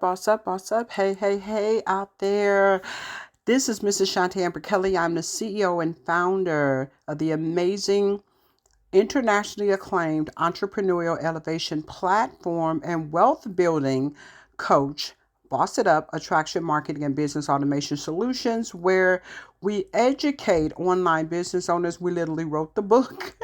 boss up, boss up. Hey, hey, hey out there. This is Mrs. Shantae Amber Kelly. I'm the CEO and founder of the amazing, internationally acclaimed entrepreneurial elevation platform and wealth building coach, Boss It Up, Attraction Marketing and Business Automation Solutions, where we educate online business owners. We literally wrote the book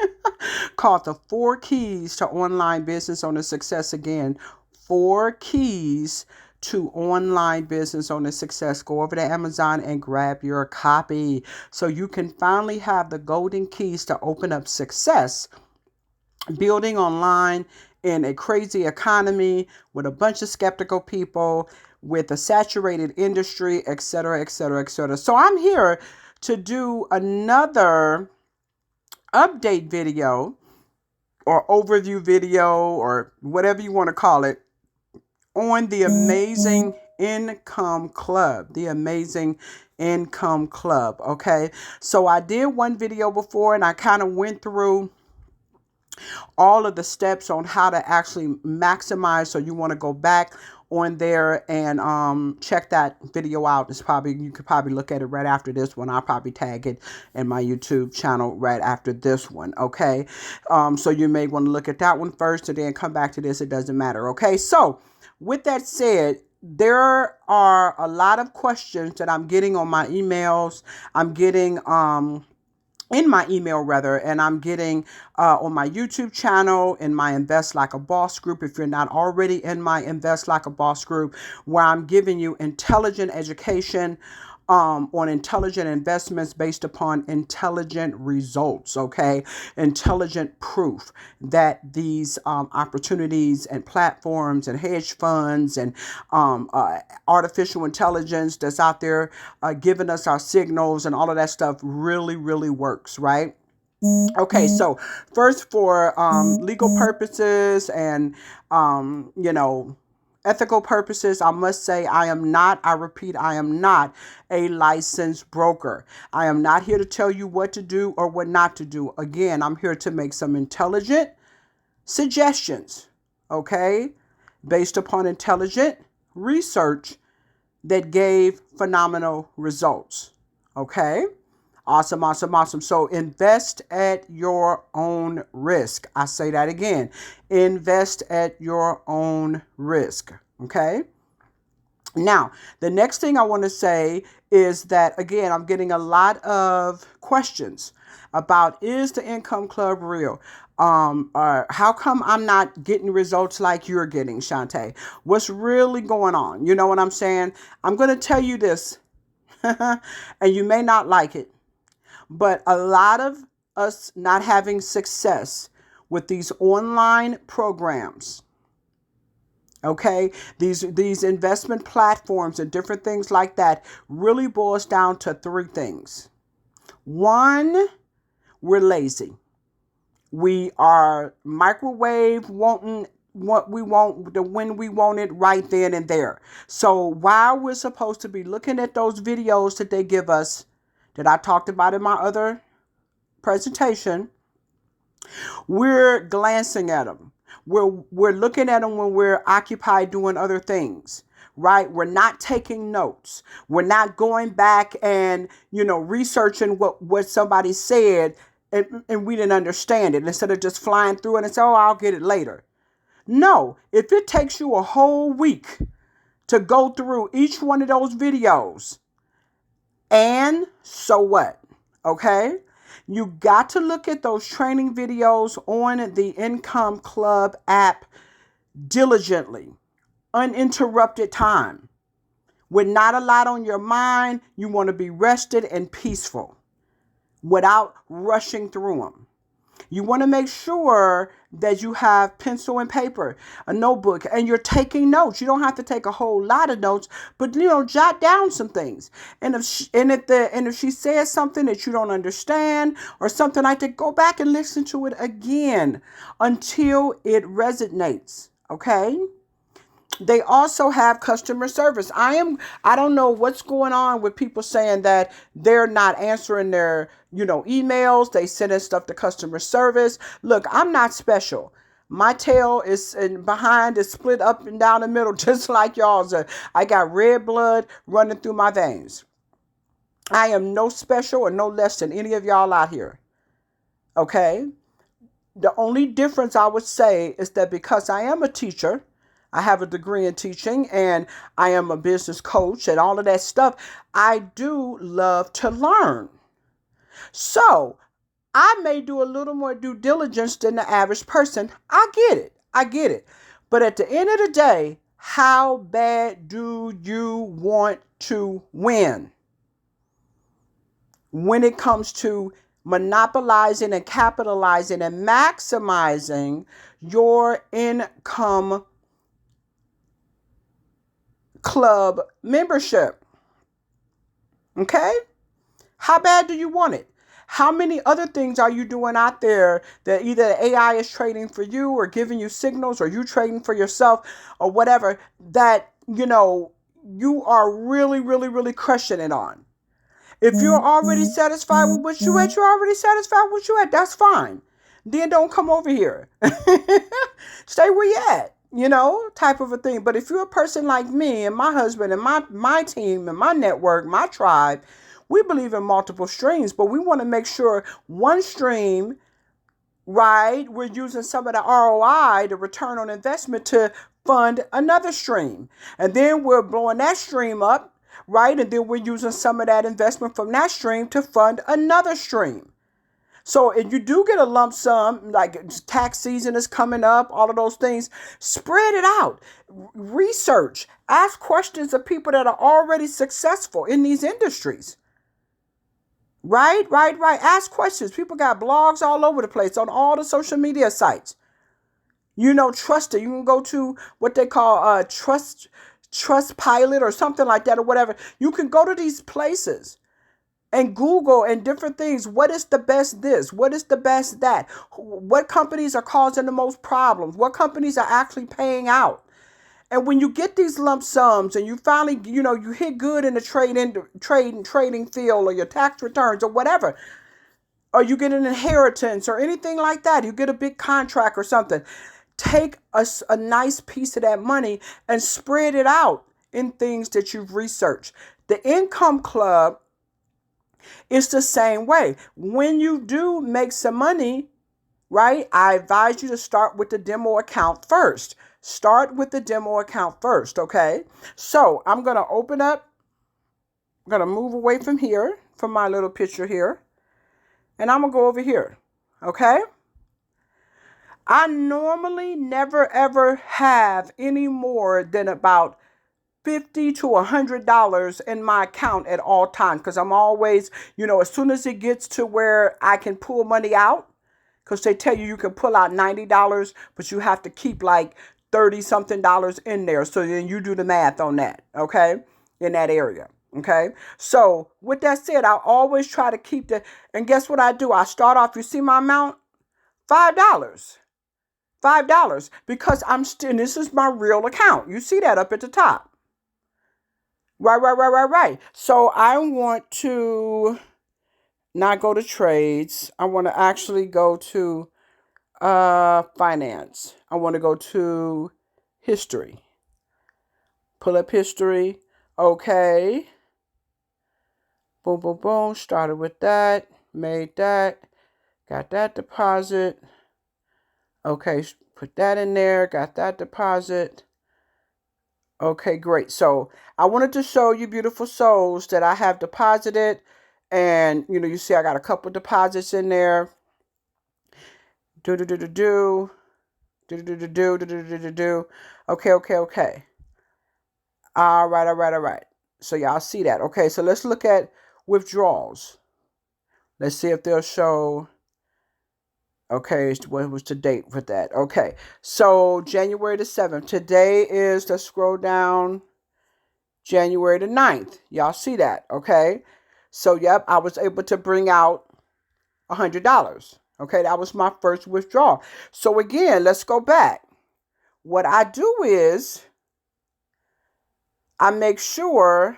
called The 4 Keys to Online Business Owner Success. Again, 4 Keys to Online Business Owner Success. Go over to Amazon and grab your copy so you can finally have the golden keys to open up success building online in a crazy economy with a bunch of skeptical people, with a saturated industry, etc., etc., etc. So I'm here to do another update video or overview video or whatever you want to call it on the Amazing Income Club. The Amazing Income Club. Okay. So I did one video before and I kind of went through all of the steps on how to actually maximize. So you want to go back on there and check that video out. You could probably look at it right after this one. I'll probably tag it in my YouTube channel right after this one. Okay. So you may want to look at that one first and then come back to this. It doesn't matter. Okay. So with that said, there are a lot of questions that I'm getting on my emails. I'm getting in my email rather, and I'm getting on my YouTube channel, in my Invest Like a Boss group, if you're not already in my Invest Like a Boss group, where I'm giving you intelligent education on intelligent investments based upon intelligent results, okay? Intelligent proof that these opportunities and platforms and hedge funds and artificial intelligence that's out there giving us our signals and all of that stuff really, really works, right? Okay, so first for legal purposes and, ethical purposes, I must say I am not a licensed broker. I am not here to tell you what to do or what not to do. Again, I'm here to make some intelligent suggestions, okay, based upon intelligent research that gave phenomenal results, okay? Awesome, awesome, awesome. So invest at your own risk. I say that again. Invest at your own risk. Okay. Now, the next thing I want to say is that, again, I'm getting a lot of questions about, is the Income Club real? How come I'm not getting results like you're getting, Shantae? What's really going on? You know what I'm saying? I'm going to tell you this, and you may not like it. But a lot of us not having success with these online programs, okay, these investment platforms and different things like that really boils down to 3 things. 1, we're lazy. We are microwave wanting what we want, when we want it right then and there. So while we're supposed to be looking at those videos that they give us, that I talked about in my other presentation, we're glancing at them. We're looking at them when we're occupied doing other things, right? We're not taking notes. We're not going back and, researching what somebody said and we didn't understand it, instead of just flying through it and say, oh, I'll get it later. No, if it takes you a whole week to go through each one of those videos, and so what? Okay? You got to look at those training videos on the Income Club app diligently, uninterrupted time. With not a lot on your mind, you want to be rested and peaceful without rushing through them. You want to make sure that you have pencil and paper, a notebook, and you're taking notes. You don't have to take a whole lot of notes, but jot down some things. And if she says something that you don't understand or something like that, go back and listen to it again until it resonates. Okay? They also have customer service. I don't know what's going on with people saying that they're not answering their, emails. They send us stuff to customer service. Look, I'm not special. My tail is and behind is split up and down the middle, just like y'all's. I got red blood running through my veins. I am no special or no less than any of y'all out here. Okay? The only difference I would say is that because I am a teacher, I have a degree in teaching, and I am a business coach and all of that stuff, I do love to learn. So I may do a little more due diligence than the average person. I get it. I get it. But at the end of the day, how bad do you want to win when it comes to monopolizing and capitalizing and maximizing your income club membership? Okay? How bad do you want it? How many other things are you doing out there that either AI is trading for you or giving you signals or you trading for yourself or whatever that, you are really, really, really crushing it on? If you're already satisfied with what you at, you're already satisfied with what you at. That's fine. Then don't come over here. Stay where you at, type of a thing. But if you're a person like me and my husband and my team and my network, my tribe, we believe in multiple streams, but we want to make sure one stream, right, we're using some of the ROI, the return on investment, to fund another stream. And then we're blowing that stream up, right? And then we're using some of that investment from that stream to fund another stream. So if you do get a lump sum, like tax season is coming up, all of those things, spread it out. Research. Ask questions of people that are already successful in these industries. Right. Ask questions. People got blogs all over the place on all the social media sites. Trust it. You can go to what they call Trust Pilot or something like that or whatever. You can go to these places and Google and different things. What is the best this? What is the best that? What companies are causing the most problems? What companies are actually paying out? And when you get these lump sums and you finally, you hit good in the trading field or your tax returns or whatever, or you get an inheritance or anything like that, you get a big contract or something, take a nice piece of that money and spread it out in things that you've researched. The income club is the same way. When you do make some money, right, I advise you to start with the demo account first. Start with the demo account first, okay? So I'm going to open up. I'm going to move away from here, from my little picture here. And I'm going to go over here, okay? I normally never, ever have any more than about $50 to $100 in my account at all times, because I'm always, as soon as it gets to where I can pull money out, because they tell you can pull out $90, but you have to keep like 30 something dollars in there. So then you do the math on that, okay, in that area. Okay. So with that said, I always try to keep and guess what I do? I start off, you see my amount? $5. $5, because I'm still, this is my real account. You see that up at the top. Right. So I want to not go to trades. I want to actually go to finance. I want to go to history. Pull up history. Okay. Boom. Started with that. Made that. Got that deposit. Okay. Put that in there. Got that deposit. Okay, great. So I wanted to show you, beautiful souls, that I have deposited. And, you see I got a couple deposits in there. Do. Okay. All right. So y'all see that. Okay, so let's look at withdrawals. Let's see if they'll show. Okay, what was the date for that? Okay, so January the 7th. Today is, let's scroll down, January the 9th. Y'all see that, okay? So, yep, I was able to bring out $100. Okay, that was my first withdrawal. So, again, let's go back. What I do is I make sure,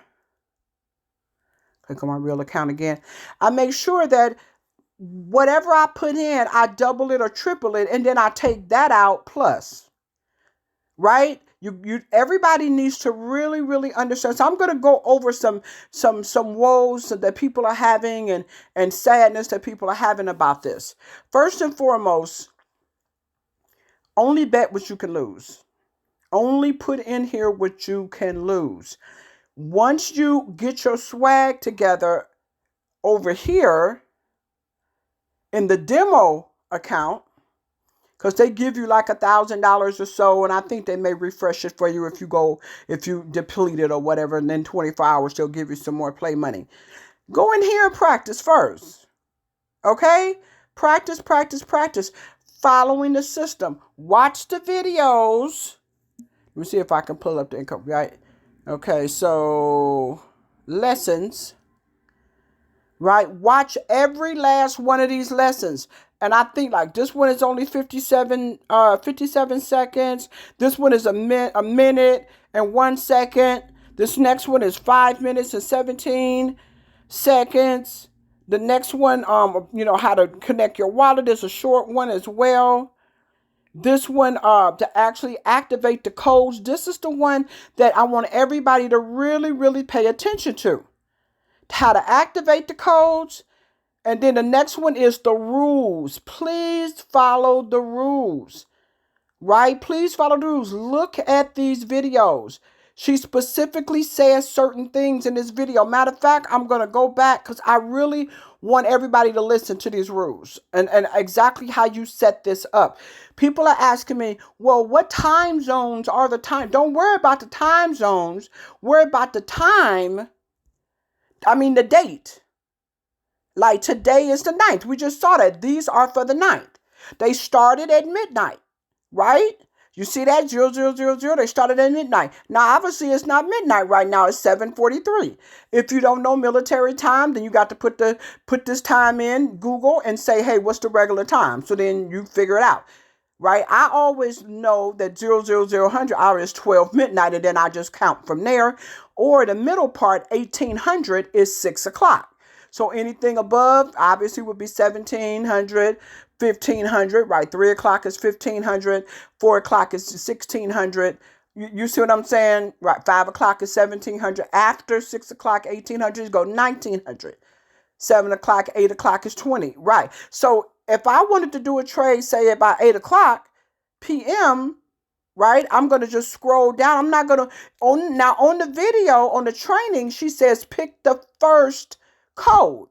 click on my real account again. I make sure that whatever I put in, I double it or triple it, and then I take that out plus, right? Everybody needs to really, really understand. So I'm going to go over some woes that people are having and sadness that people are having about this. First and foremost, only bet what you can lose. Only put in here what you can lose. Once you get your swag together over here in the demo account, because they give you like $1,000 or so, and I think they may refresh it for you if you deplete it or whatever, and then 24 hours they'll give you some more play money. Go in here and practice first. Okay? Practice, practice, practice. Following the system. Watch the videos. Let me see if I can pull up the income, right? Okay, so lessons. Right? Watch every last one of these lessons. And I think like this one is only 57 seconds. This one is a minute and 1 second. This next one is 5 minutes and 17 seconds. The next one, how to connect your wallet is a short one as well. This one, to actually activate the codes. This is the one that I want everybody to really, really pay attention to. How to activate the codes. And then the next one is the rules. Please follow the rules. Right? Please follow the rules. Look at these videos. She specifically says certain things in this video. Matter of fact, I'm going to go back because I really want everybody to listen to these rules and exactly how you set this up. People are asking me, well, what time zones are the time? Don't worry about the time zones. Worry about the time. The date. Like today is the 9th. We just saw that. These are for the 9th. They started at midnight, right? You see that? 0000. They started at midnight. Now, obviously, it's not midnight right now. It's 7:43. If you don't know military time, then you got to put this time in Google and say, hey, what's the regular time? So then you figure it out, right? I always know that 000 hour is 12 midnight, and then I just count from there. Or the middle part, 1800, is 6 o'clock. So anything above obviously would be 1700, 1500, right? 3 o'clock is 1500, 4 o'clock is 1600. You see what I'm saying? Right. 5 o'clock is 1700. After 6 o'clock, 1800, go 1900. 7 o'clock, 8 o'clock is 20. Right. So if I wanted to do a trade, say about 8 o'clock p.m., right, I'm going to just scroll down. I'm not going to, on the video, on the training, she says pick the first code.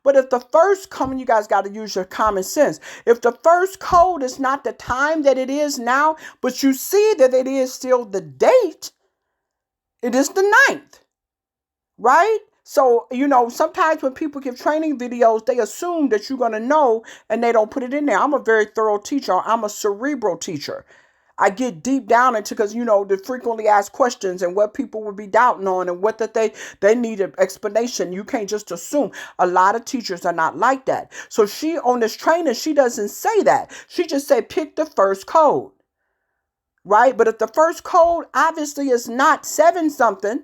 But if the first code, you guys got to use your common sense. If the first code is not the time that it is now, but you see that it is still the date, it is the 9th, right? So, sometimes when people give training videos, they assume that you're going to know and they don't put it in there. I'm a very thorough teacher. I'm a cerebral teacher. I get deep down into, because, the frequently asked questions and what people would be doubting on and what that they need an explanation. You can't just assume. A lot of teachers are not like that. So she, on this training, she doesn't say that. She just said, pick the first code, right? But if the first code obviously is not 7 something,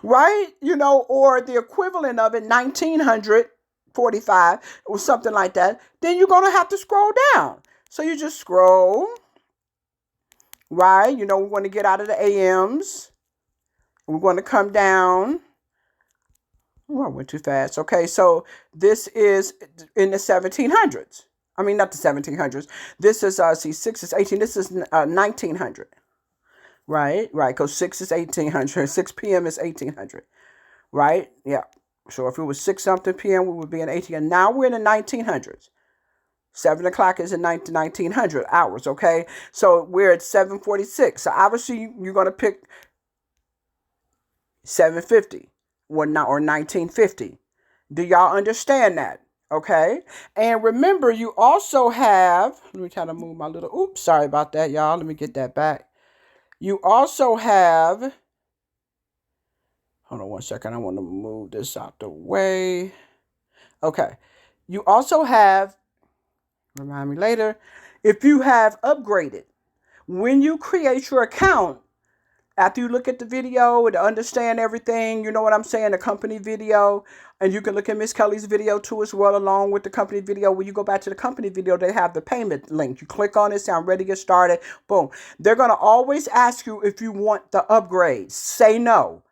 right? Or the equivalent of it, 1945 or something like that, then you're going to have to scroll down. So you just scroll, right? We want to get out of the AMs. We're going to come down. Oh, I went too fast. Okay, so this is in the 1700s. I mean, not the 1700s. This is, 6 is 18. This is 1900. Right, because 6 is 1800. 6 p.m. is 1800. Right? Yeah. So if it was 6 something p.m., we would be in 18. And now we're in the 1900s. 7 o'clock is in 1900 hours, okay? So we're at 7:46. So obviously you're going to pick 7:50 or 1950. Do y'all understand that? Okay? And remember, you also have, let me kind of move my little, oops, sorry about that, y'all. Let me get that back. You also have, hold on one second. I want to move this out the way. Okay. You also have, remind me later, if you have upgraded, when you create your account, After you look at the video and understand everything, you know what I'm saying, the company video, and you can look at Miss Kelly's video too as well, along with the company video. When you go back to the company video, they have the payment link. You click on it, say, I'm ready to get started. Boom. They're going to always ask you if you want the upgrade. Say no.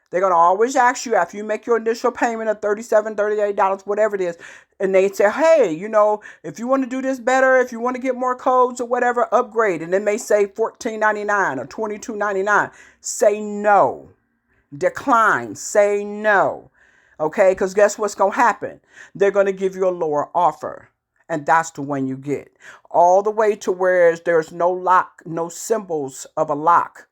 They're going to always ask you after you make your initial payment of $37, $38, whatever it is. And they say, hey, you know, if you want to do this better, if you want to get more codes or whatever, upgrade. And it may say $14.99 or $22.99. Say no. Decline. Say no. Okay? Because guess what's going to happen? They're going to give you a lower offer. And that's the one you get. All the way to where there's no lock, no symbols of a lock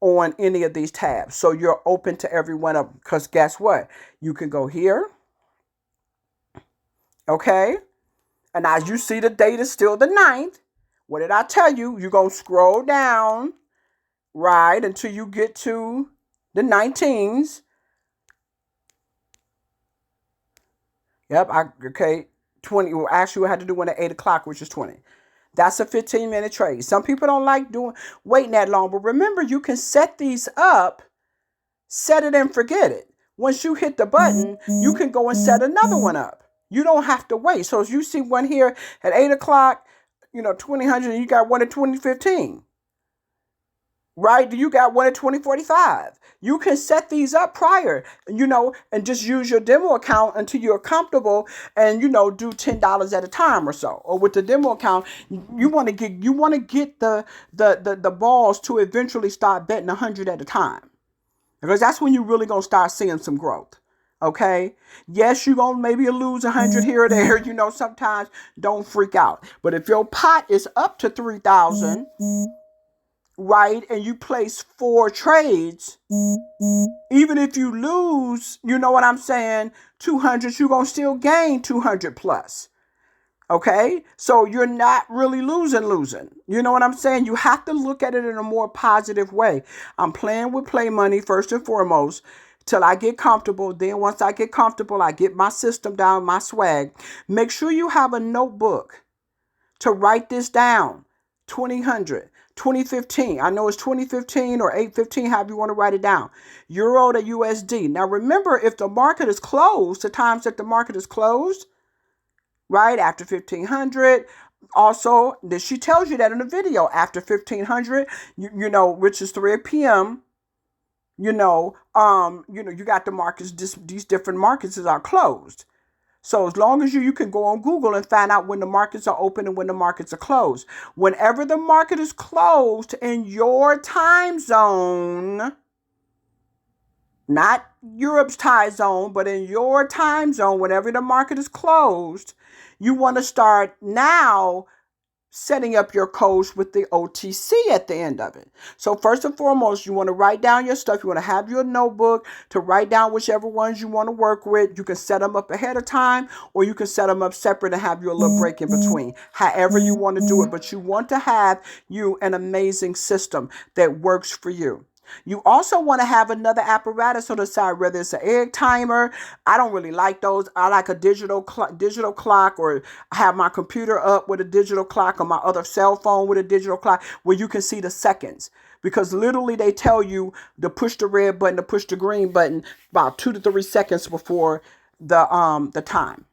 on any of these tabs. So you're open to every one of them. Because guess what? You can go here. Okay? And as you see, the date is still the 9th. What did I tell you? You're going to scroll down, right, until you get to the 19s. Yep, okay. 20. Well, actually, we had to do one at 8 o'clock, which is 20. That's a 15-minute trade. Some people don't like waiting that long. But remember, you can set these up, set it and forget it. Once you hit the button, you can go and set another one up. You don't have to wait. So as you see one here at 8 o'clock, 2000, you got one at 2015. Right? You got one at 2045. You can set these up prior, and just use your demo account until you're comfortable and, do $10 at a time or so. Or with the demo account, you want to get the balls to eventually start betting 100 at a time. Because that's when you're really going to start seeing some growth. Okay? Yes, you're going to maybe lose 100 here or there. Sometimes don't freak out. But if your pot is up to 3,000, right, and you place 4 trades, even if you lose, you know what I'm saying, 200, you're going to still gain 200 plus. Okay? So you're not really losing. You know what I'm saying? You have to look at it in a more positive way. I'm playing with play money first and foremost till I get comfortable. Then once I get comfortable, I get my system down, my swag. Make sure you have a notebook to write this down. 2015. I know it's 2015 or 815, however you want to write it down. Euro to USD. Now remember, if the market is closed, the times that the market is closed, right, after 1500, also, she tells you that in the video, after 1500, which is 3 p.m., you got the markets, these different markets are closed. So as long as you can go on Google and find out when the markets are open and when the markets are closed. Whenever the market is closed in your time zone, not Europe's time zone, but in your time zone, whenever the market is closed, you want to start now setting up your codes with the OTC at the end of it. So first and foremost, you want to write down your stuff. You want to have your notebook to write down whichever ones you want to work with. You can set them up ahead of time, or you can set them up separate and have your little break in between. However you want to do it, but you want to have an amazing system that works for you. You also want to have another apparatus on the side, whether it's an egg timer. I don't really like those. I like a digital clock, or have my computer up with a digital clock, or my other cell phone with a digital clock where you can see the seconds. Because literally they tell you to push the red button, to push the green button about 2 to 3 seconds before the time.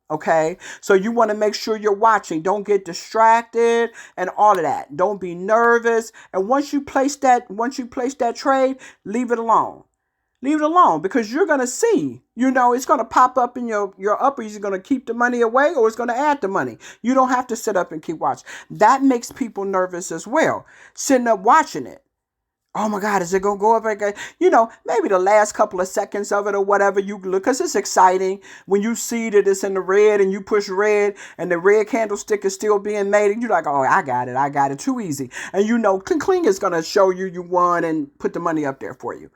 Okay, so you want to make sure you're watching. Don't get distracted and all of that. Don't be nervous. And once you place that trade, leave it alone. Leave it alone, because you're going to see, it's going to pop up in your upper. Is it going to keep the money away, or it's going to add the money? You don't have to sit up and keep watching. That makes people nervous as well. Sitting up watching it. Oh my God, is it going to go up again? Maybe the last couple of seconds of it or whatever, you look, because it's exciting when you see that it's in the red and you push red and the red candlestick is still being made, and you're like, oh, I got it, too easy. And cling is going to show you won and put the money up there for you.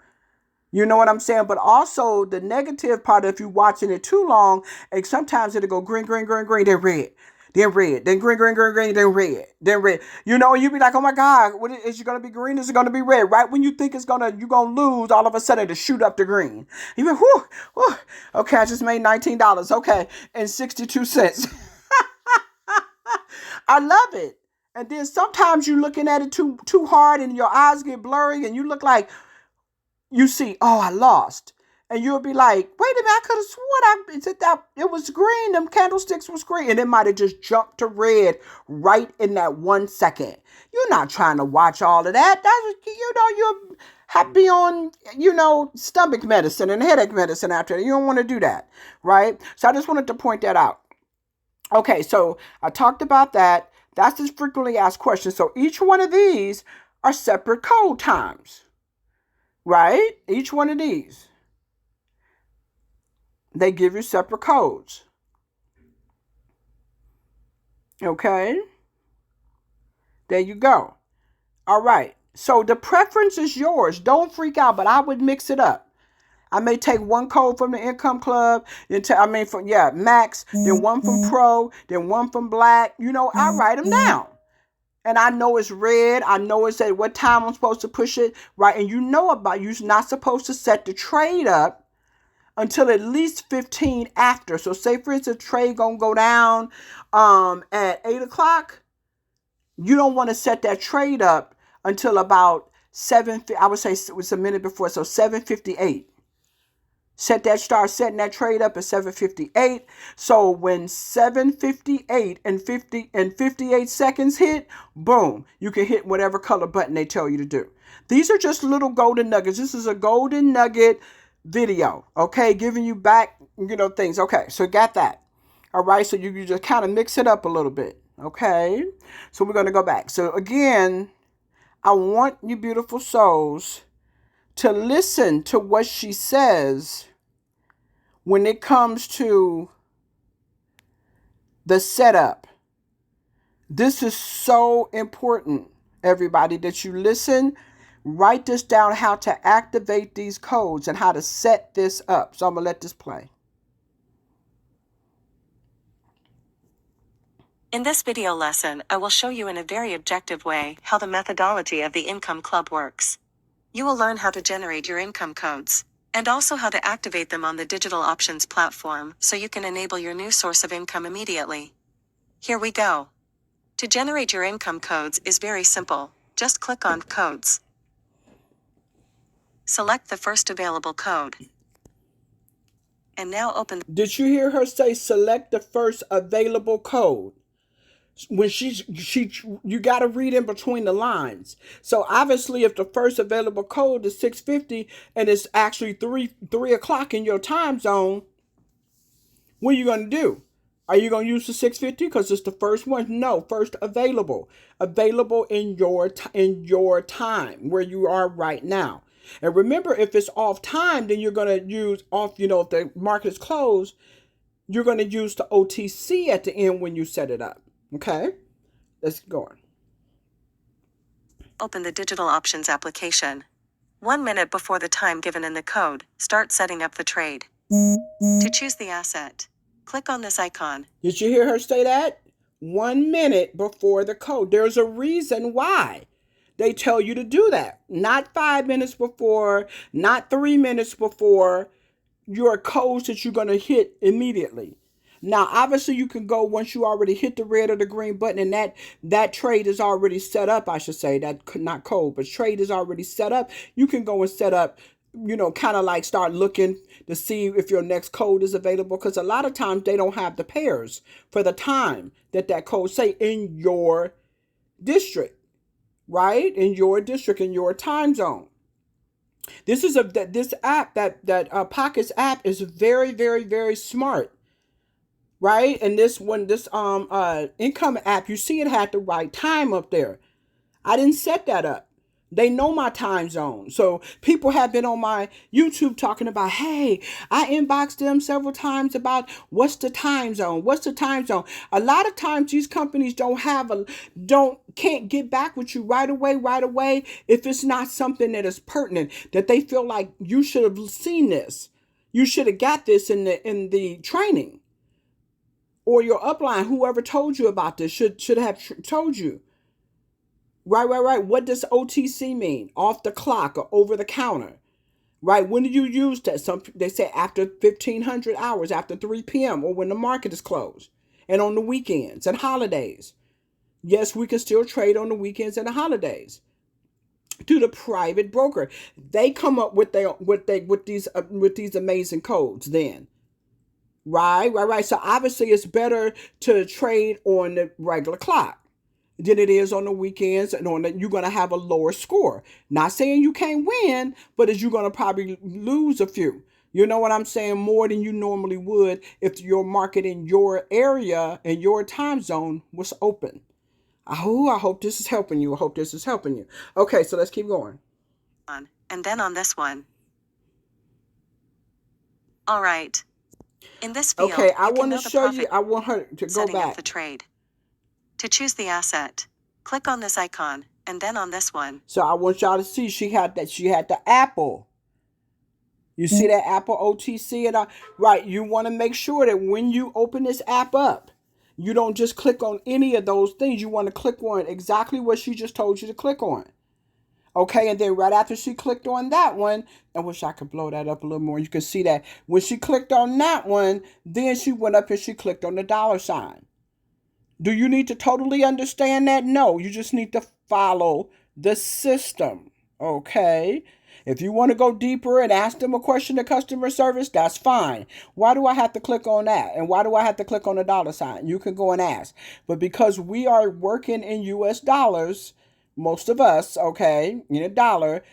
You know what I'm saying? But also the negative part, if you're watching it too long, and sometimes it'll go green, then red. Then red, then green, then red, then red. You be like, oh my God, is it going to be green? Is it going to be red? Right when you think you're going to lose, all of a sudden to shoot up to green. You be, whew, okay, I just made $19. Okay, and 62 cents. I love it. And then sometimes you're looking at it too hard and your eyes get blurry and you look like you see, oh, I lost. And you'll be like, wait a minute, I could have sworn it was green, them candlesticks was green. And it might have just jumped to red right in that 1 second. You're not trying to watch all of that. You'll be on, stomach medicine and headache medicine after that. You don't want to do that, right? So I just wanted to point that out. Okay, so I talked about that. That's the frequently asked questions. So each one of these are separate code times, right? Each one of these, they give you separate codes. Okay, there you go. All right, so the preference is yours. Don't freak out, but I would mix it up. I may take one code from the Income Club, Max, then one from Pro, then one from Black. I write them down. And I know it's red. I know it's at what time I'm supposed to push it, right? And you're not supposed to set the trade up until at least 15 after. So say, for instance, trade going to go down at 8 o'clock. You don't want to set that trade up until about 7, I would say it was a minute before, so 7:58. Start setting that trade up at 7:58. So when 7:58 and 58 seconds hit, boom, you can hit whatever color button they tell you to do. These are just little golden nuggets. This is a golden nugget video, okay, giving you back, things. Okay, so got that. All right, so you just kind of mix it up a little bit. Okay, so we're going to go back. So again, I want you beautiful souls to listen to what she says when it comes to the setup. This is so important, everybody, that you listen. Write this down, how to activate these codes and how to set this up. So I'm going to let this play. In this video lesson, I will show you in a very objective way how the methodology of the Income Club works. You will learn how to generate your income codes, and also how to activate them on the digital options platform so you can enable your new source of income immediately. Here we go. To generate your income codes is very simple. Just click on Codes. Select the first available code. And now open. Did you hear her say select the first available code? When you got to read in between the lines. So obviously, if the first available code is 6:50 and it's actually 3 o'clock in your time zone, what are you going to do? Are you going to use the 6:50 because it's the first one? No, first available in your time where you are right now. And remember, if it's off time, then you're going to use off. If the market is closed, you're going to use the OTC at the end when you set it up. Okay, let's go on. Open the digital options application. 1 minute before the time given in the code, start setting up the trade. To choose the asset, click on this icon. Did you hear her say that? 1 minute before the code. There's a reason why they tell you to do that. Not 5 minutes before, not 3 minutes before your codes that you're going to hit immediately. Now, obviously, you can go once you already hit the red or the green button and that trade is already set up, I should say. That not code, but trade is already set up. You can go and set up, kind of like start looking to see if your next code is available. Because a lot of times they don't have the pairs for the time that code say in your district, right? In your district, in your time zone. This app, that Pockets app is very, very, very smart. Right? And this income app, you see it had the right time up there. I didn't set that up. They know my time zone. So people have been on my YouTube talking about, hey, I inboxed them several times about what's the time zone? What's the time zone? A lot of times these companies can't get back with you right away if it's not something that is pertinent, that they feel like you should have seen this. You should have got this in the training. Or your upline, whoever told you about this, should have told you. Right. What does OTC mean? Off the clock or over the counter. Right? When do you use that? They say after 1,500 hours, after 3 p.m. or when the market is closed. And on the weekends and holidays. Yes, we can still trade on the weekends and the holidays. To the private broker, they come up with with these amazing codes. Then, right. So obviously, it's better to trade on the regular clock than it is on the weekends, and you're going to have a lower score. Not saying you can't win, but is you're going to probably lose a few. You know what I'm saying? More than you normally would if your market in your area and your time zone was open. Oh, I hope this is helping you. I hope this is helping you. Okay, so let's keep going. And then on this one. All right. In this field, Okay, I you can want to know the show you. profit I want her to go setting up back. the trade. To choose the asset, click on this icon, and then on this one. So I want y'all to see she had that. She had the Apple. You see that Apple OTC and right. You want to make sure that when you open this app up, you don't just click on any of those things. You want to click on exactly what she just told you to click on. Okay, and then right after she clicked on that one, I wish I could blow that up a little more. You can see that when she clicked on that one, then she went up and she clicked on the dollar sign. Do you need to totally understand that? No, you just need to follow the system. Okay. If you want to go deeper and ask them a question to customer service, that's fine. Why do I have to click on that? And why do I have to click on the dollar sign? You can go and ask. But because we are working in US dollars, most of us, okay, in a dollar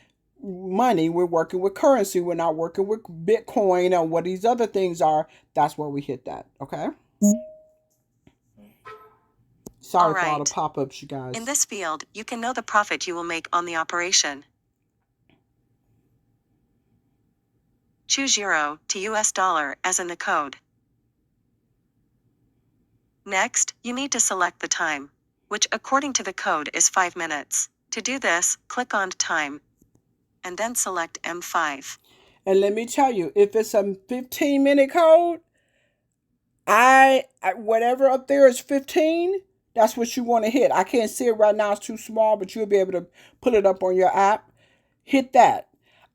money, we're working with currency. We're not working with Bitcoin or what these other things are. That's where we hit that. Okay. All Sorry for all the right. pop-ups, you In guys. this field, you can know the profit you will make on the operation. Choose Euro to US dollar as in the code. Next, you need to select the time, which according to the code is 5 minutes. To do this, click on Time, and then select M5. And let me tell you, if it's a 15-minute code, I whatever up there is 15, that's what you want to hit. I can't see it right now, it's too small, but you'll be able to put it up on your app. Hit that.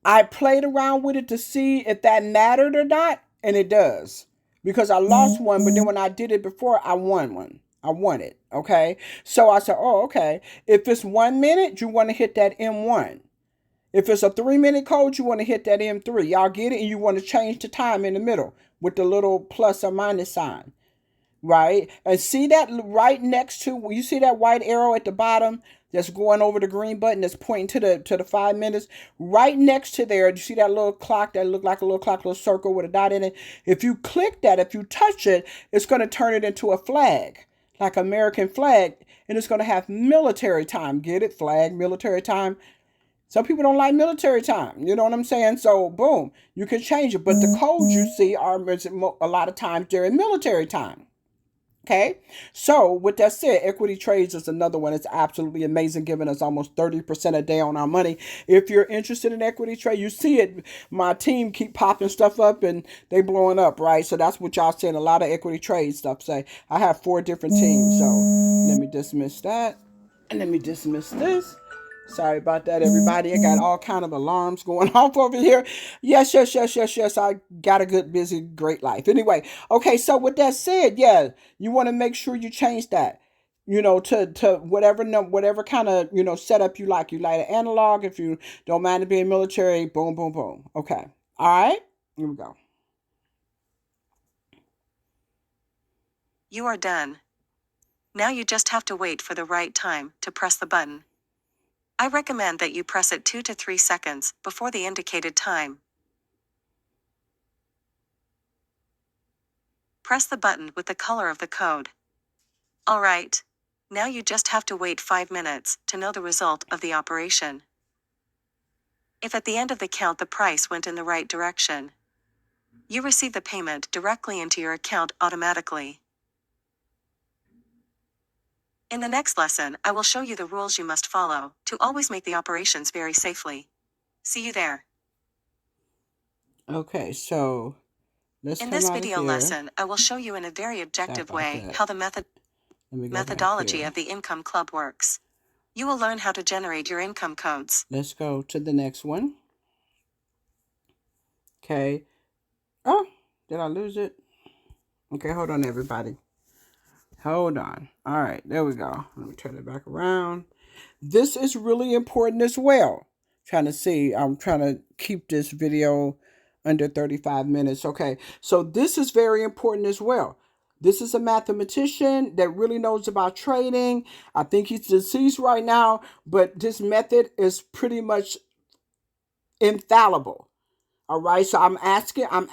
I played around with it to see if that mattered or not, and it does. Because I lost one, but then when I did it before, I won one. I won it. Okay. So I said, oh, okay. If it's 1 minute, you want to hit that M1. If it's a 3 minute code, you want to hit that M3. Y'all get it? And you want to change the time in the middle with the little plus or minus sign. Right? And see that right next to, you see that white arrow at the bottom that's going over the green button that's pointing to the 5 minutes? Right next to there, you see that little clock that looked like a little clock, little circle with a dot in it? If you click that, if you touch it, it's going to turn it into a flag, like American flag, and it's going to have military time. Get it? Flag, military time. Some people don't like military time. You know what I'm saying? So, boom, you can change it. But the codes you see are a lot of times during military time. Okay. So, with that said, equity trades is another one. It's absolutely amazing, giving us almost 30% a day on our money. If you're interested in equity trade, you see it. My team keep popping stuff up and they blowing up, right? So, that's what y'all saying. A lot of equity trade stuff. Say, I have 4 different teams. So, let me dismiss that. And let me dismiss this. Sorry about that, everybody. I got all kind of alarms going off over here. Yes. I got a good, busy, great life. Anyway, okay. So with that said, yeah, you want to make sure you change that. To whatever kind of setup you like. You like an analog. If you don't mind it being military, boom, boom, boom. Okay. All right. Here we go. You are done. Now you just have to wait for the right time to press the button. I recommend that you press it 2 to 3 seconds before the indicated time. Press the button with the color of the code. Alright. Now you just have to wait 5 minutes to know the result of the operation. If at the end of the count the price went in the right direction, you receive the payment directly into your account automatically. In the next lesson, I will show you the rules you must follow to always make the operations very safely. See you there. Okay. So let's In come this out of video here. lesson, I will show you in a very Sorry objective about way that. how the Let me go back methodology here. of the income club works. You will learn how to generate your income codes. Let's go to the next one. Okay. Oh, did I lose it? Okay, hold on, everybody. Hold on. All right, there we go. Let me turn it back around. This is really important as well. Trying to see, I'm trying to keep this video under 35 minutes. Okay, so this is very important as well. This is a mathematician that really knows about trading. I think he's deceased right now, but this method is pretty much infallible. All right, so I'm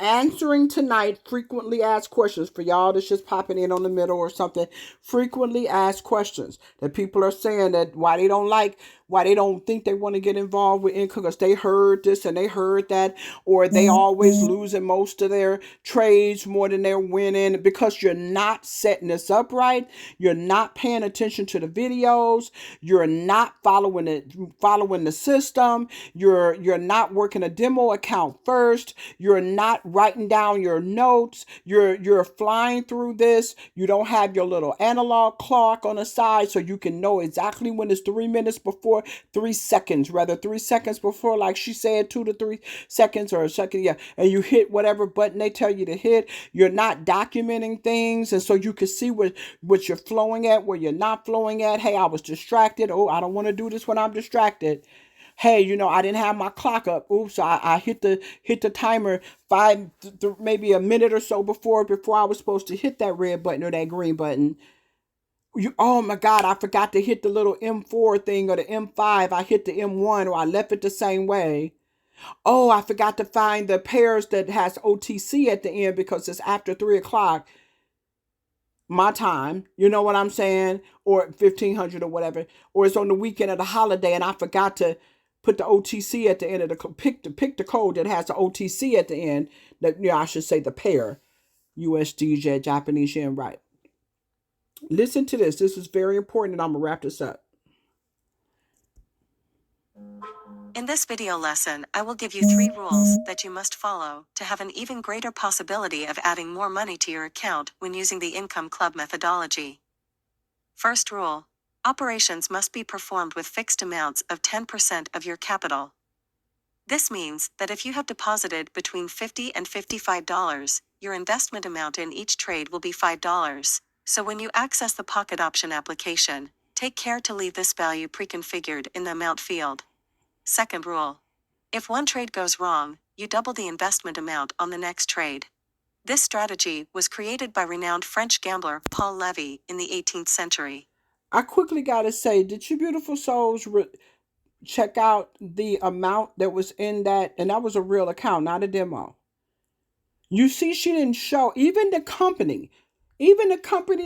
answering tonight frequently asked questions for y'all that's just popping in on the middle or something. Frequently asked questions that people are saying that why they don't think they want to get involved with income because they heard this and they heard that, or they always losing most of their trades more than they're winning because you're not setting this up right. You're not paying attention to the videos. You're not following the system. You're not working a demo account first. You're not writing down your notes. You're flying through this. You don't have your little analog clock on the side so you can know exactly when it's 3 minutes before, 3 seconds, rather 3 seconds before, like she said, 2 to 3 seconds or a second, yeah. And you hit whatever button they tell you to hit. You're not documenting things, and so you can see what you're flowing at, where you're not flowing at. Hey, I was distracted. Oh, I don't want to do this when I'm distracted. Hey, I didn't have my clock up. Oops, I hit the timer maybe a minute or so before I was supposed to hit that red button or that green button. Oh my God, I forgot to hit the little M4 thing or the M5. I hit the M1 or I left it the same way. Oh, I forgot to find the pairs that has OTC at the end because it's after 3 o'clock my time. You know what I'm saying? Or 1500 or whatever. Or it's on the weekend of the holiday and I forgot to put the OTC at the end of the pick the code that has the OTC at the end. That I should say the pair. USD, Japanese yen, right. Listen to this. This is very important and I'm going to wrap this up. In this video lesson, I will give you 3 rules that you must follow to have an even greater possibility of adding more money to your account when using the Income Club methodology. First rule: operations must be performed with fixed amounts of 10% of your capital. This means that if you have deposited between $50 and $55, your investment amount in each trade will be $5. So when you access the Pocket Option application, take care to leave this value pre-configured in the amount field. Second rule: if one trade goes wrong, you double the investment amount on the next trade. This strategy was created by renowned French gambler Paul Levy in the 18th century. I quickly got to say, did you beautiful souls check out the amount that was in that? And that was a real account, not a demo. You see, she didn't show even the company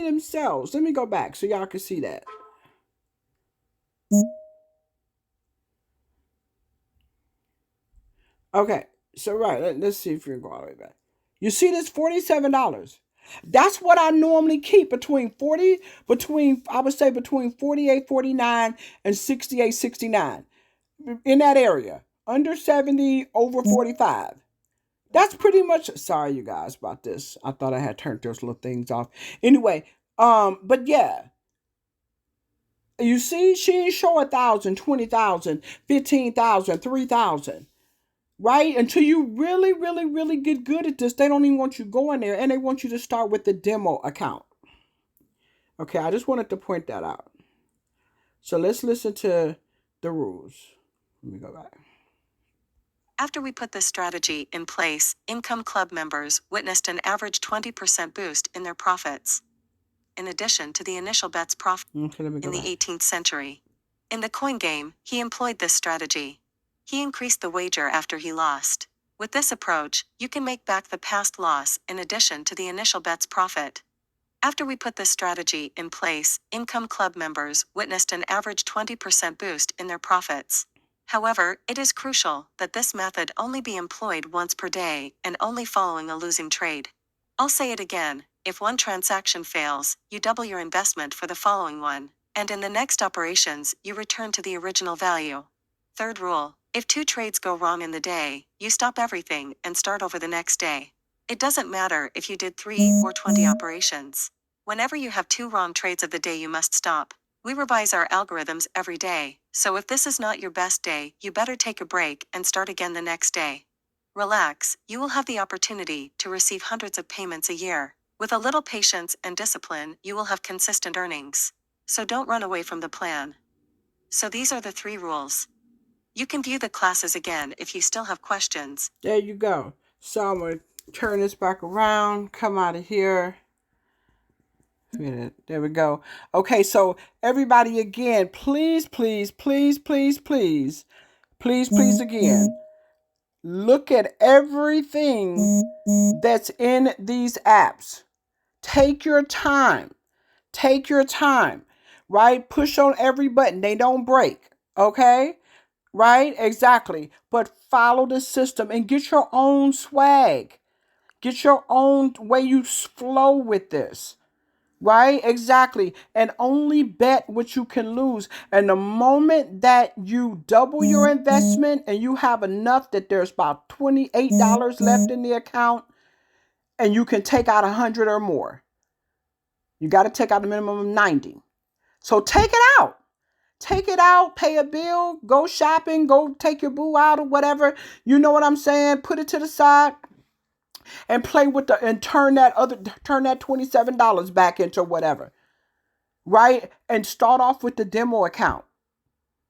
themselves. Let me go back so y'all can see that. Okay, so right, let's see if we can go all the way back. You see this $47. That's what I normally keep between I would say between 48.49 and 68.69. In that area. Under 70, over 45. That's pretty much, sorry you guys about this. I thought I had turned those little things off. Anyway, but yeah. You see, she didn't show 1,000, 20,000, 15,000, 3,000. Right? Until you really, really, really get good at this, they don't even want you going there, and they want you to start with the demo account. Okay, I just wanted to point that out. So let's listen to the rules. Let me go back. After we put this strategy in place, Income Club members witnessed an average 20% boost in their profits. In addition to the initial bet's profit in the 18th century. In the coin game, he employed this strategy. He increased the wager after he lost. With this approach, you can make back the past loss in addition to the initial bet's profit. After we put this strategy in place, Income Club members witnessed an average 20% boost in their profits. However, it is crucial that this method only be employed once per day and only following a losing trade. I'll say it again: if one transaction fails, you double your investment for the following one, and in the next operations, you return to the original value. Third rule: if 2 trades go wrong in the day, you stop everything and start over the next day. It doesn't matter if you did 3 or 20 operations. Whenever you have 2 wrong trades of the day, you must stop. We revise our algorithms every day, so if this is not your best day, you better take a break and start again the next day. Relax, you will have the opportunity to receive hundreds of payments a year. With a little patience and discipline, you will have consistent earnings. So don't run away from the plan. So these are the 3 rules. You can view the classes again if you still have questions. There you go. So I'm going to turn this back around, come out of here. There we go. Okay, so everybody again, please, please, please, please, please, please, please again, look at everything that's in these apps. Take your time. Take your time, right? Push on every button. They don't break, okay? Right? Exactly. But follow the system and get your own swag. Get your own way you flow with this. Right? Exactly. And only bet what you can lose. And the moment that you double your investment and you have enough that there's about $28 left in the account and you can take out 100 or more. You got to take out a minimum of 90. So take it out. Take it out, pay a bill, go shopping, go take your boo out or whatever. You know what I'm saying? Put it to the side and play with and turn that $27 back into whatever. Right? And start off with the demo account.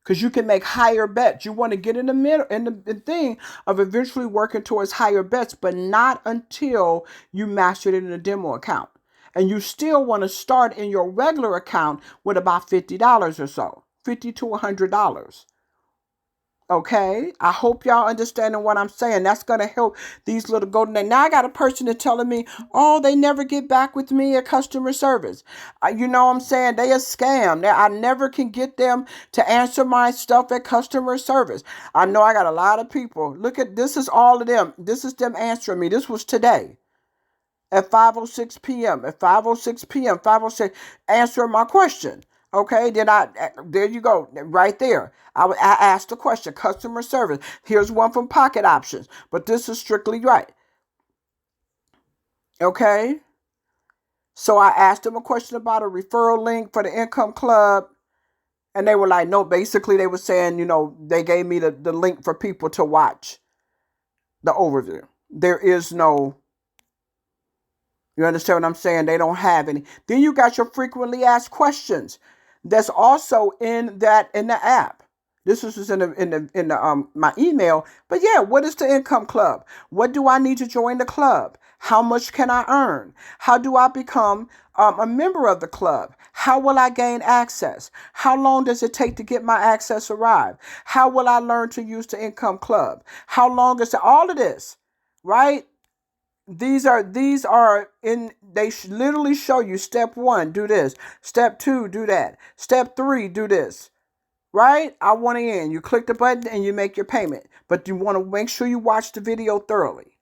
Because you can make higher bets. You want to get in the middle in the thing of eventually working towards higher bets, but not until you master it in the demo account. And you still want to start in your regular account with about $50 or so. $50 to $100. Okay, I hope y'all understanding what I'm saying. That's going to help these little golden. Now I got a person that's telling me, oh, they never get back with me at customer service. You know what I'm saying? They a scam. I never can get them to answer my stuff at customer service. I know I got a lot of people. Look at this is all of them. This is them answering me. This was today at 5:06 p.m. At 5:06 p.m. 5:06 answering my question. Okay, there you go, right there. I asked the question, customer service. Here's one from Pocket Options, but this is strictly right. Okay, so I asked them a question about a referral link for the Income Club, and they were like, no, basically they were saying, they gave me the link for people to watch the overview. There is no, you understand what I'm saying? They don't have any. Then you got your frequently asked questions. That's also in the app. This was in my email. But yeah, what is the Income Club? What do I need to join the club? How much can I earn? How do I become a member of the club? How will I gain access? How long does it take to get my access arrived? How will I learn to use the Income Club? How long is it? All of this, right? These are in, they literally show you step 1, do this. Step 2, do that. Step 3, do this. Right? I want in. You click the button and you make your payment. But you want to make sure you watch the video thoroughly.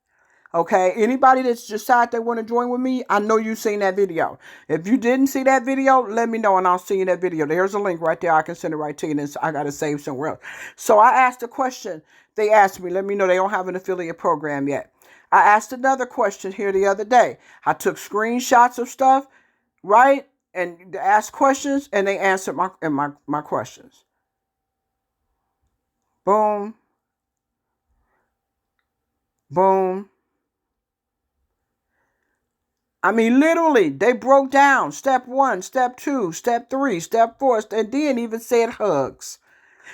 Okay? Anybody that's decided they want to join with me, I know you've seen that video. If you didn't see that video, let me know and I'll send you that video. There's a link right there. I can send it right to you. And I got to save somewhere else. So I asked a question. They asked me, let me know they don't have an affiliate program yet. I asked another question here the other day. I took screenshots of stuff, right? And asked questions, and they answered my questions. Boom. Boom. I mean, literally, they broke down step 1, step 2, step 3, step 4, and then even said hugs.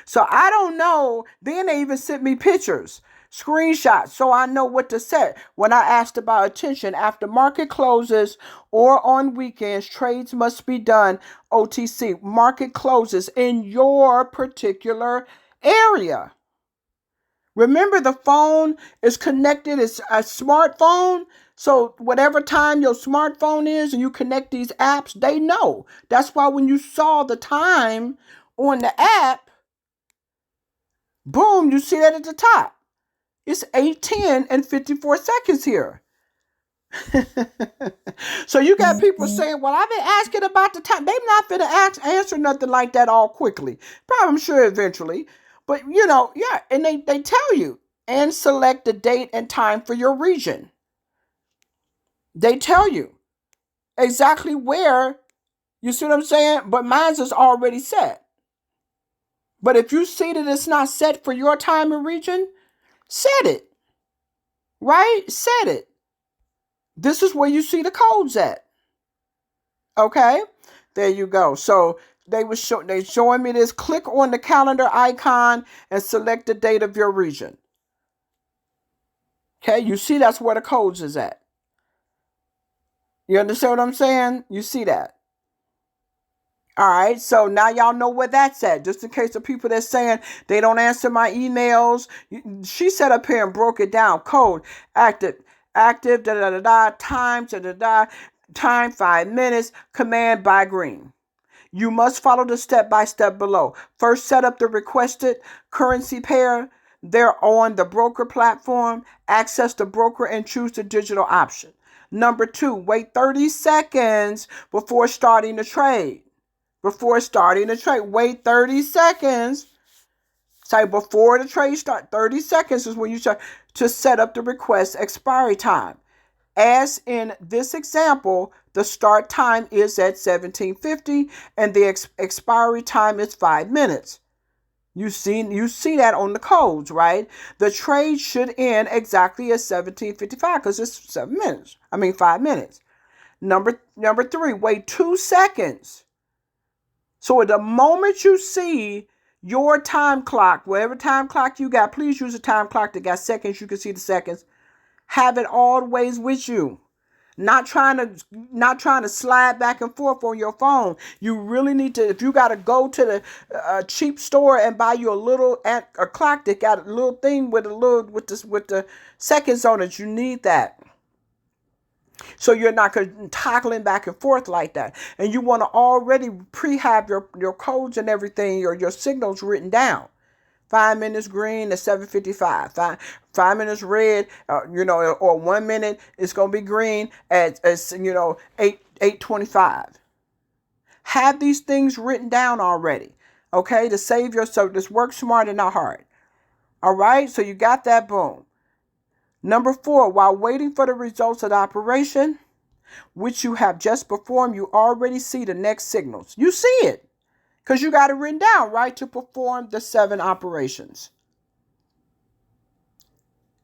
So I don't know. Then they even sent me pictures, screenshots, so I know what to say. When I asked about attention, after market closes or on weekends, trades must be done OTC. Market closes in your particular area. Remember, the phone is connected. It's a smartphone. So whatever time your smartphone is and you connect these apps, they know. That's why when you saw the time on the app, boom, you see that at the top. It's 8:10 and 54 seconds here. So you got people saying, well, I've been asking about the time. They're not going to answer nothing like that all quickly. Probably, I'm sure eventually. But, yeah, and they tell you. And select the date and time for your region. They tell you exactly where. You see what I'm saying? But mine's is already set. But if you see that it's not set for your time and region, set it. Right? Set it. This is where you see the codes at. Okay, there you go. So they showing me this. Click on the calendar icon and select the date of your region. Okay, you see that's where the codes is at. You understand what I'm saying? You see that? All right, so now y'all know where that's at. Just in case the people that's saying they don't answer my emails, she sat up here and broke it down. Code active, da da da da, time da da da, time 5 minutes, command by green. You must follow the step-by-step below. First, set up the requested currency pair. They're on the broker platform. Access the broker and choose the digital option. Number 2, wait 30 seconds before starting the trade. Wait 30 seconds. Say before the trade starts. 30 seconds is when you start to set up the request expiry time. As in this example, the start time is at 17:50 and the expiry time is 5 minutes. You see that on the codes, right? The trade should end exactly at 17:55 because it's 5 minutes. Number 3, wait 2 seconds. So at the moment you see your time clock, whatever time clock you got, please use a time clock that got seconds. You can see the seconds. Have it always with you. Not trying to slide back and forth on your phone. You really need to, if you got to go to the cheap store and buy you a clock that got a little thing with the seconds on it, you need that. So you're not toggling back and forth like that. And you want to already have your codes and everything, your signals written down. 5 minutes green at 7:55. 5 minutes red, or 1 minute it's gonna be green at 8:25. Have these things written down already, okay? To save yourself. Just work smart and not hard. All right. So you got that. Boom. Number 4, while waiting for the results of the operation, which you have just performed, you already see the next signals. You see it because you got it written down, right, to perform the 7 operations.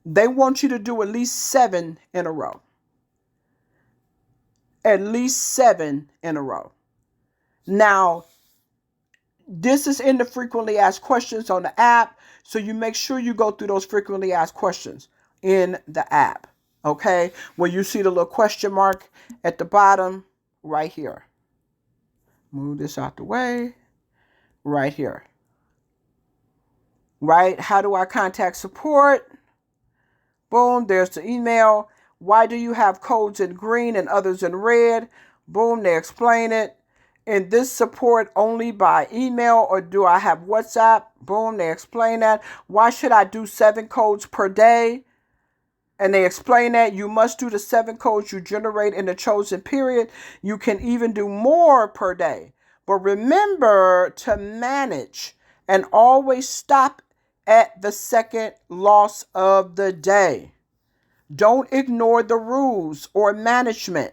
They want you to do at least 7 in a row. At least 7 in a row. Now, this is in the frequently asked questions on the app, so you make sure you go through those frequently asked questions in the app, okay? When you see the little question mark at the bottom, right here. Move this out the way, right here. Right? How do I contact support? Boom, there's the email. Why do you have codes in green and others in red? Boom, they explain it. And this support only by email, or do I have WhatsApp? Boom, they explain that. Why should I do 7 codes per day? And they explain that you must do the 7 codes you generate in the chosen period. You can even do more per day. But remember to manage and always stop at the second loss of the day. Don't ignore the rules or management.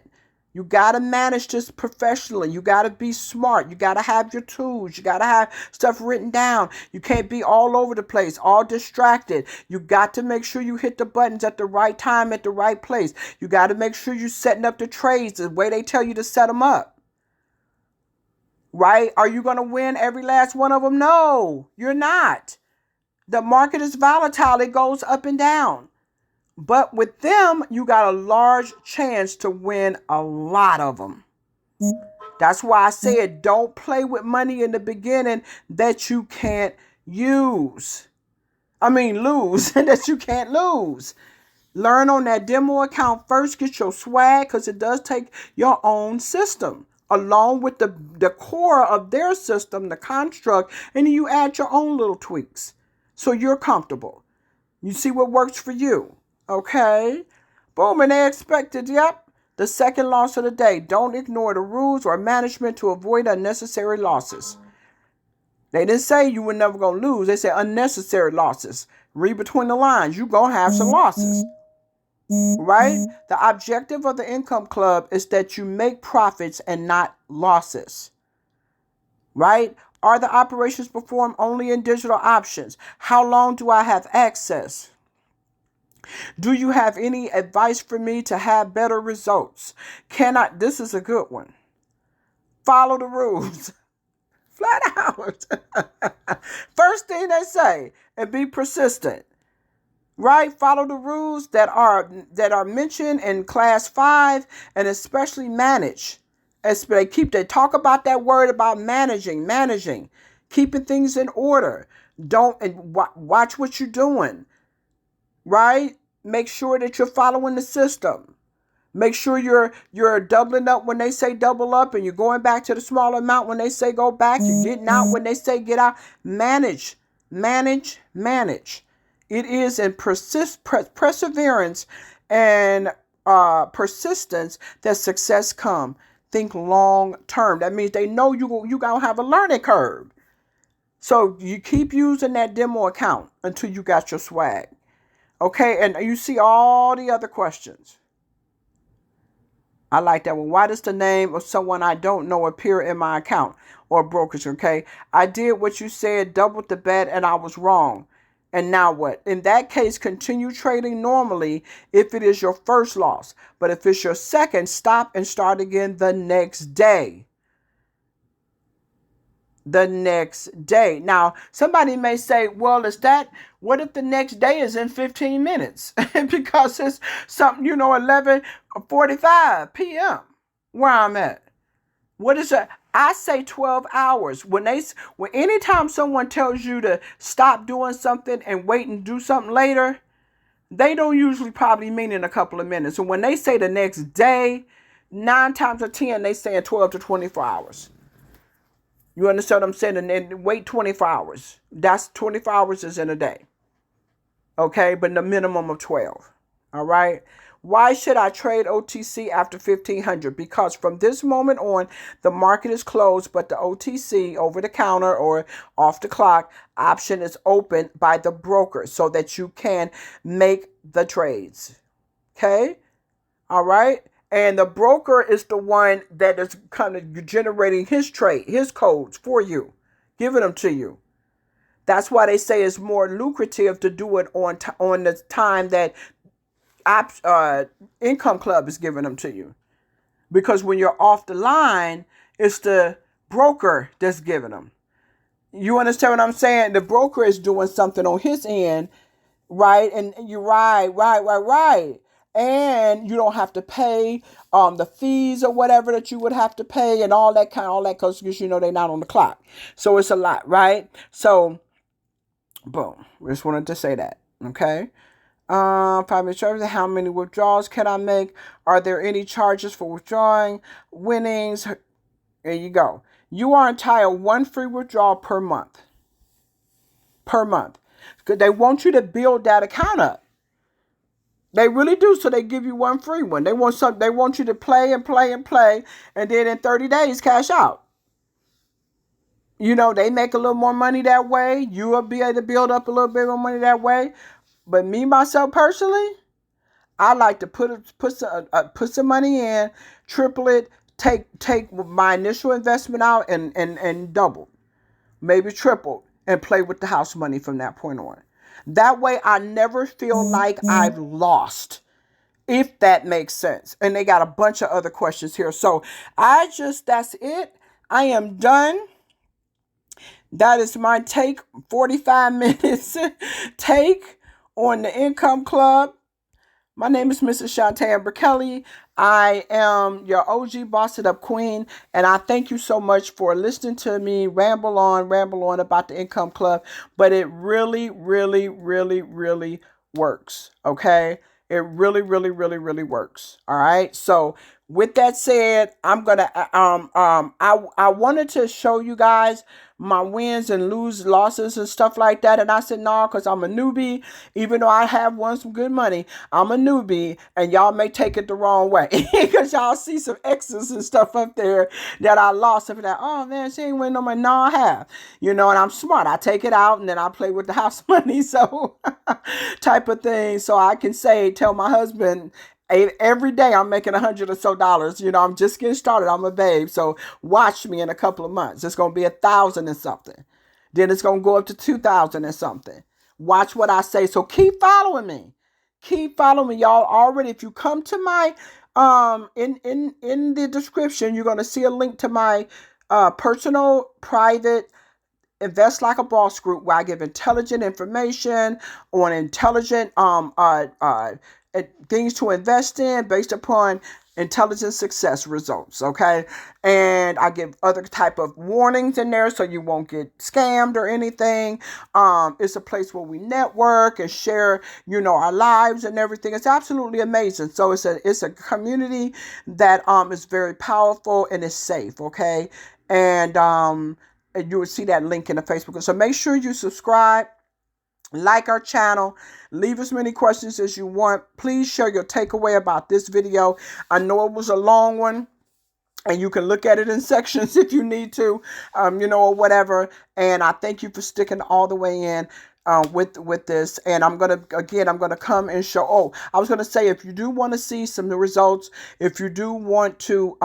You got to manage this professionally. You got to be smart. You got to have your tools. You got to have stuff written down. You can't be all over the place, all distracted. You got to make sure you hit the buttons at the right time, at the right place. You got to make sure you're setting up the trades the way they tell you to set them up. Right? Are you going to win every last one of them? No, you're not. The market is volatile. It goes up and down. But with them, you got a large chance to win a lot of them. That's why I said don't play with money in the beginning that you can't lose. That you can't lose. Learn on that demo account first. Get your swag, because it does take your own system along with the core of their system, the construct, and then you add your own little tweaks so you're comfortable. You see what works for you. Okay. Boom. And they expected, the second loss of the day. Don't ignore the rules or management to avoid unnecessary losses. They didn't say you were never going to lose. They said unnecessary losses. Read between the lines. You're going to have some losses. Right? The objective of the income club is that you make profits and not losses. Right? Are the operations performed only in digital options? How long do I have access? Do you have any advice for me to have better results? This is a good one. Follow the rules. Flat out. First thing they say, and be persistent. Right? Follow the rules that are mentioned in class 5, and especially manage. As they talk about that word about managing, keeping things in order. Don't and watch what you're doing. Right? Make sure that you're following the system. Make sure you're doubling up when they say double up, and you're going back to the small amount when they say go back. You're getting out when they say get out. Manage. It is in perseverance and persistence that success come. Think long term. That means they know you gonna have a learning curve. So you keep using that demo account until you got your swag. Okay, and you see all the other questions. I like that one. Why does the name of someone I don't know appear in my account or brokerage? Okay, I did what you said, doubled the bet, and I was wrong. And now what? In that case, continue trading normally if it is your first loss. But if it's your second, stop and start again the next day. Now, somebody may say, well, what if the next day is in 15 minutes? Because it's something, 11:45 p.m. where I'm at. What is that? I say 12 hours. When anytime someone tells you to stop doing something and wait and do something later, they don't usually probably mean in a couple of minutes. And when they say the next day, 9 times out of 10, they say 12 to 24 hours. You understand what I'm saying? And then wait 24 hours. That's 24 hours is in a day. Okay, but the minimum of 12. All right. Why should I trade OTC after 1500? Because from this moment on, the market is closed, but the OTC, over the counter or off the clock option, is open by the broker so that you can make the trades. Okay. All right. And the broker is the one that is kind of generating his trade, his codes for you, giving them to you. That's why they say it's more lucrative to do it on the time that Income Club is giving them to you. Because when you're off the line, it's the broker that's giving them. You understand what I'm saying? The broker is doing something on his end, right? And you're right. And you don't have to pay the fees or whatever that you would have to pay and all that because they're not on the clock. So it's a lot, right? So, boom. Just wanted to say that. Okay. 5 minute charges. How many withdrawals can I make? Are there any charges for withdrawing winnings? There you go. You are entitled one free withdrawal per month. Because they want you to build that account up. They really do. So they give you one free one. They want you to play, and then in 30 days cash out. They make a little more money that way. You will be able to build up a little bit more money that way. But me, myself, personally, I like to put some money in, triple it, take my initial investment out and double, maybe triple, and play with the house money from that point on. That way I never feel like I've lost, if that makes sense. And they got a bunch of other questions here. So that's it. I am done. That is my take, 45 minutes take on the Income Club. My name is Mrs. Shantae Amber Kelly. I am your OG Boss It Up Queen, and I thank you so much for listening to me ramble on about the Income Club. But it really, really, really, really works. Okay, it really, really, really, really works. All right. So with that said, I'm gonna I wanted to show you guys my wins and losses and stuff like that, and I said no, because I'm a newbie. Even though I have won some good money, I'm a newbie, and y'all may take it the wrong way because y'all see some X's and stuff up there that I lost. And like, oh man, she ain't winning no money. No, I have, and I'm smart. I take it out and then I play with the house money, so type of thing. So I can tell my husband, every day I'm making $100 or so. I'm just getting started. I'm a babe. So watch me in a couple of months. It's going to be 1,000 and something. Then it's going to go up to 2,000 and something. Watch what I say. So keep following me. keep following me. Y'all already, if you come to my in the description, you're gonna see a link to my personal private Invest Like a Boss group, where I give intelligent information on intelligent things to invest in based upon intelligent success results. Okay, and I give other type of warnings in there so you won't get scammed or anything. It's a place where we network and share, our lives and everything. It's absolutely amazing. So it's a community that is very powerful and is safe. Okay, and you will see that link in the Facebook. So make sure you subscribe, like our channel, leave as many questions as you want. Please share your takeaway about this video. I know it was a long one, and you can look at it in sections if you need to, or whatever. And I thank you for sticking all the way in with this. And I'm gonna come and show. Oh, I was gonna say, if you do want to see some new results, if you do want to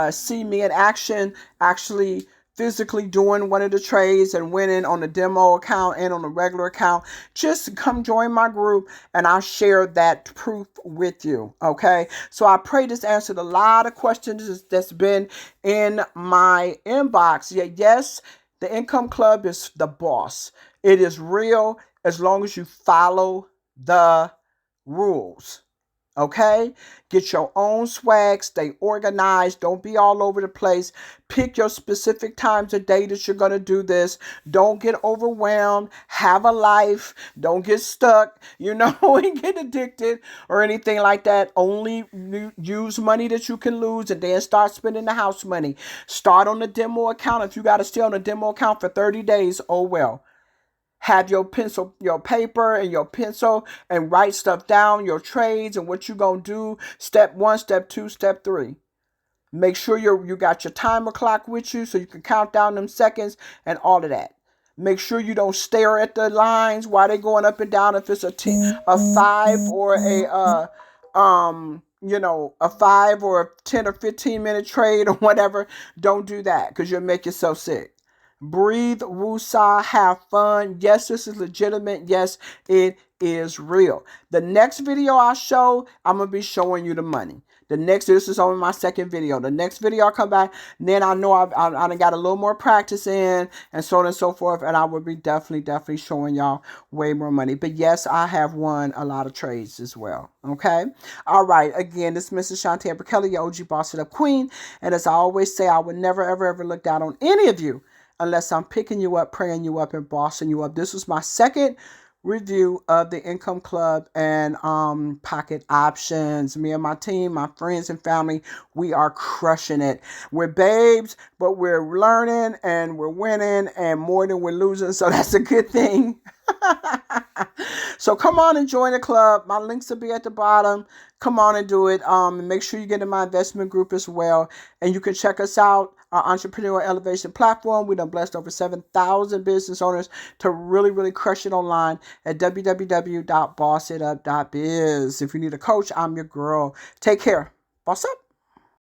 see me in action, actually physically doing one of the trades and winning on the demo account and on the regular account, just come join my group and I'll share that proof with you. Okay, so I pray this answered a lot of questions that's been in my inbox. Yeah, yes, the Income Club is the boss. It is real as long as you follow the rules. Okay? Get your own swag. Stay organized. Don't be all over the place. Pick your specific times of day that you're going to do this. Don't get overwhelmed. Have a life. Don't get stuck, and get addicted or anything like that. Only use money that you can lose and then start spending the house money. Start on the demo account. If you got to stay on the demo account for 30 days, oh well. Have your pencil, your paper and your pencil, and write stuff down, your trades and what you're going to do. Step 1, step 2, step 3. Make sure you got your timer clock with you so you can count down them seconds and all of that. Make sure you don't stare at the lines while they're going up and down. If it's a 5 or a 5 or a 10 or 15 minute trade or whatever, don't do that because you'll make yourself sick. Breathe, woosah, have fun. Yes, this is legitimate. Yes, it is real. The next video I show, I'm going to be showing you the money. This is only my second video. The next video I'll come back, then I know I done got a little more practice in and so on and so forth, and I will be definitely showing y'all way more money. But yes, I have won a lot of trades as well. Okay? All right. Again, this is Mrs. Shantae Kelly, your OG Boss It Up Queen. And as I always say, I would never, ever look down on any of you unless I'm picking you up, praying you up, and bossing you up. This was my second review of the Income Club and Pocket Options. Me and my team, my friends and family, we are crushing it. We're babes, but we're learning and we're winning and more than we're losing. So that's a good thing. So come on and join the club. My links will be at the bottom. Come on and do it. Make sure you get in my investment group as well. And you can check us out, our Entrepreneur Elevation platform. We done blessed over 7,000 business owners to really crush it online at www.bossitup.biz. If you need a coach, I'm your girl. Take care. Boss up.